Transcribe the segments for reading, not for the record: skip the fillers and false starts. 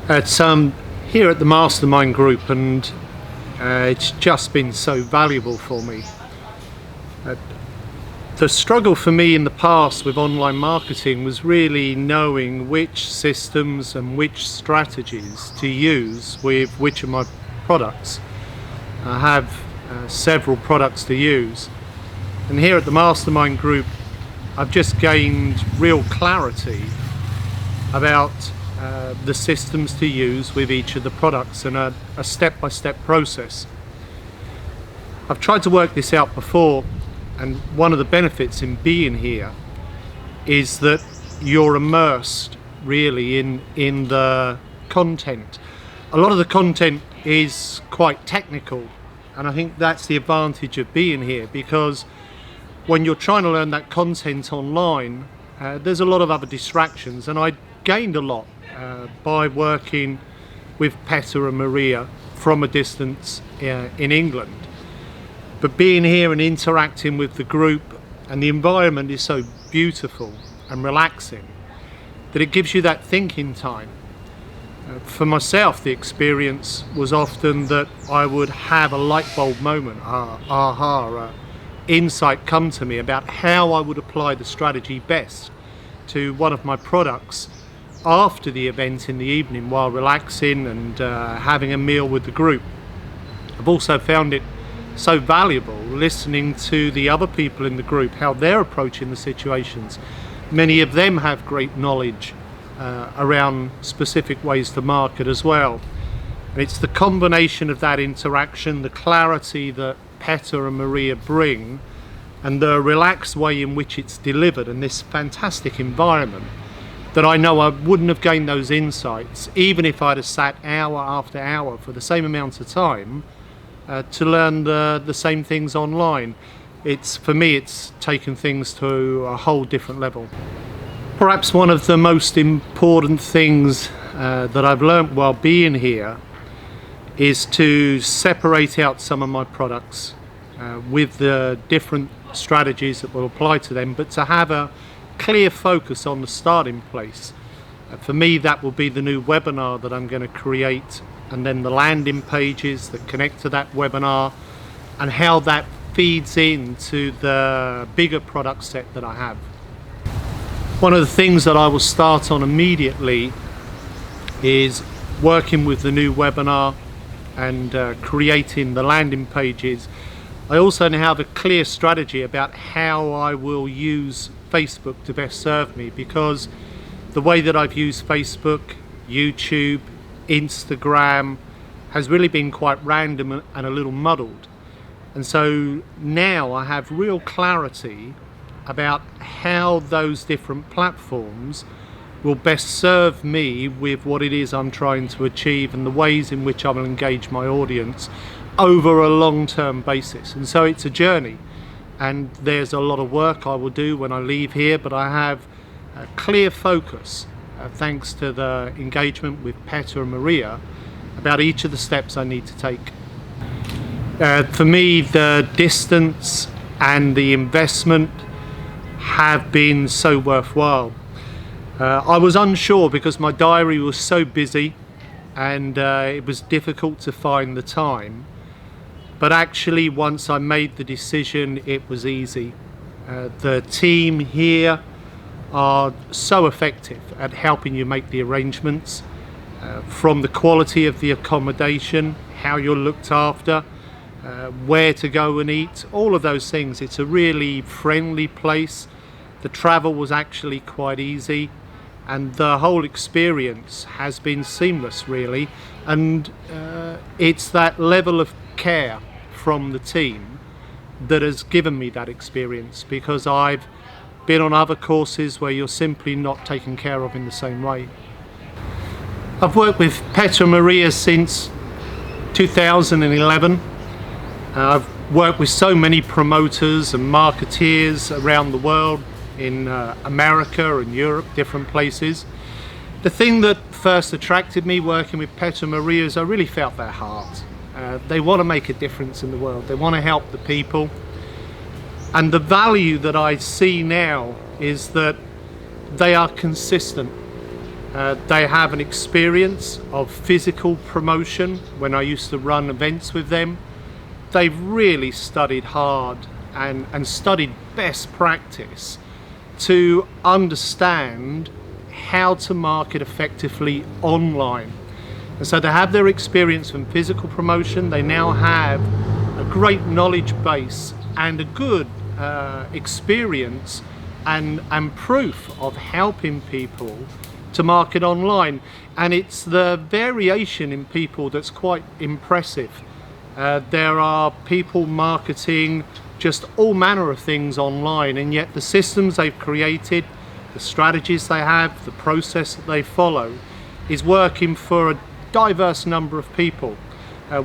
It's here at the Mastermind group, and it's just been so valuable for me. The struggle for me in the past with online marketing was really knowing which systems and which strategies to use with which of my products. I have several products to use, and here at the Mastermind group I've just gained real clarity about the systems to use with each of the products and a step-by-step process. I've tried to work this out before, and one of the benefits in being here is that you're immersed really in the content. A lot of the content is quite technical, and I think that's the advantage of being here, because when you're trying to learn that content online, there's a lot of other distractions, and I gained a lot by working with Petter and Maria from a distance in England. But being here and interacting with the group, and the environment is so beautiful and relaxing that it gives you that thinking time. For myself, the experience was often that I would have a light bulb moment, insight come to me about how I would apply the strategy best to one of my products after the event in the evening while relaxing and having a meal with the group. I've also found it so valuable listening to the other people in the group, how they're approaching the situations. Many of them have great knowledge around specific ways to market as well. And it's the combination of that interaction, the clarity that Petter and Maria bring, and the relaxed way in which it's delivered, and this fantastic environment, that I know I wouldn't have gained those insights even if I'd have sat hour after hour for the same amount of time to learn the same things online. For me, it's taken things to a whole different level. Perhaps one of the most important things that I've learned while being here is to separate out some of my products with the different strategies that will apply to them, but to have a clear focus on the starting place. For me, that will be the new webinar that I'm going to create, and then the landing pages that connect to that webinar, and how that feeds into the bigger product set that I have. One of the things that I will start on immediately is working with the new webinar and creating the landing pages. I also now have a clear strategy about how I will use Facebook to best serve me, because the way that I've used Facebook, YouTube, Instagram has really been quite random and a little muddled. And so now I have real clarity about how those different platforms will best serve me with what it is I'm trying to achieve, and the ways in which I will engage my audience over a long-term basis. And so it's a journey, and there's a lot of work I will do when I leave here, but I have a clear focus thanks to the engagement with Petter and Maria about each of the steps I need to take. For me, the distance and the investment have been so worthwhile. I was unsure because my diary was so busy, and it was difficult to find the time. But actually, once I made the decision, it was easy. The team here are so effective at helping you make the arrangements, from the quality of the accommodation, how you're looked after, where to go and eat, all of those things. It's a really friendly place. The travel was actually quite easy, and the whole experience has been seamless, really. And it's that level of care from the team that has given me that experience, because I've been on other courses where you're simply not taken care of in the same way. I've worked with Petter and Maria since 2011. I've worked with so many promoters and marketeers around the world, in America and Europe, different places. The thing that first attracted me working with Petter and Maria is I really felt their heart. They want to make a difference in the world. They want to help the people. And the value that I see now is that they are consistent. They have an experience of physical promotion when I used to run events with them. They've really studied hard and studied best practice to understand how to market effectively online. And so to have their experience from physical promotion, they now have a great knowledge base and a good experience and proof of helping people to market online. And it's the variation in people that's quite impressive. There are people marketing just all manner of things online, and yet the systems they've created, the strategies they have, the process that they follow is working for a diverse number of people.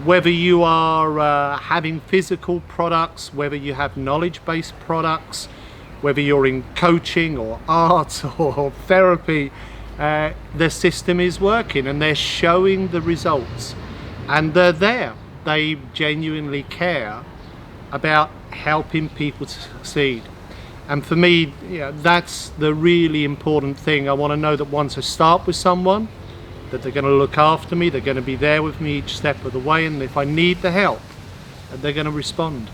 Whether you are having physical products, whether you have knowledge-based products, whether you're in coaching or art or therapy, the system is working and they're showing the results, and they're there. They genuinely care about helping people to succeed. And for me, that's the really important thing. I want to know that once I start with someone, that they're going to look after me, they're going to be there with me each step of the way, and if I need the help, they're going to respond.